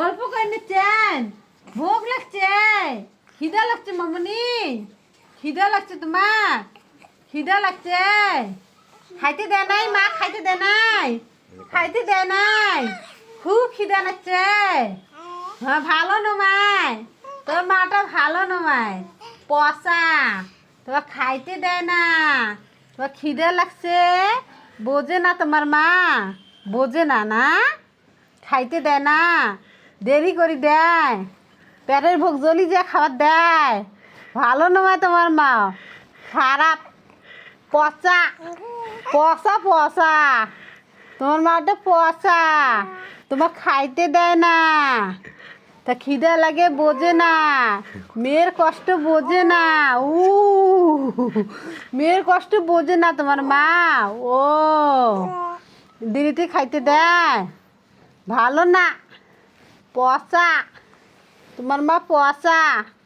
গল্প করে নিচ্ছেন? ভোগ লাগছে, খিদা লাগছে মামনি, খিদা লাগছে তোমার, খিদা লাগছে। খাইতে দেয় নাই মা, খাইতে দেয় নাই, খাইতে দেয় নাই, খুব খিদা লাগছে। হ্যাঁ ভালো নমায়, তোর মাটা ভালো নমায়, পচা, তোমার খাইতে দেয় না, তোমার খিদে লাগছে, বোঝে না তোমার মা, বোঝে না না, খাইতে দেয় না, দেরি করে দেয়, পেটের ভোগ জ্বলি যে খাবার দেয়, ভালো নয় তোমার মা, খারাপ, পচা, পচা পচা, তোমার মাটা পচা, তোমার খাইতে দেয় না, তা খিদে লাগে বোঝে না, মেয়ের কষ্ট বোঝে না, মেয়ের কষ্ট বোঝে না তোমার মা। ও দেরিতে খাইতে দেয়, ভালো না, পচা, তোমার মা পচা।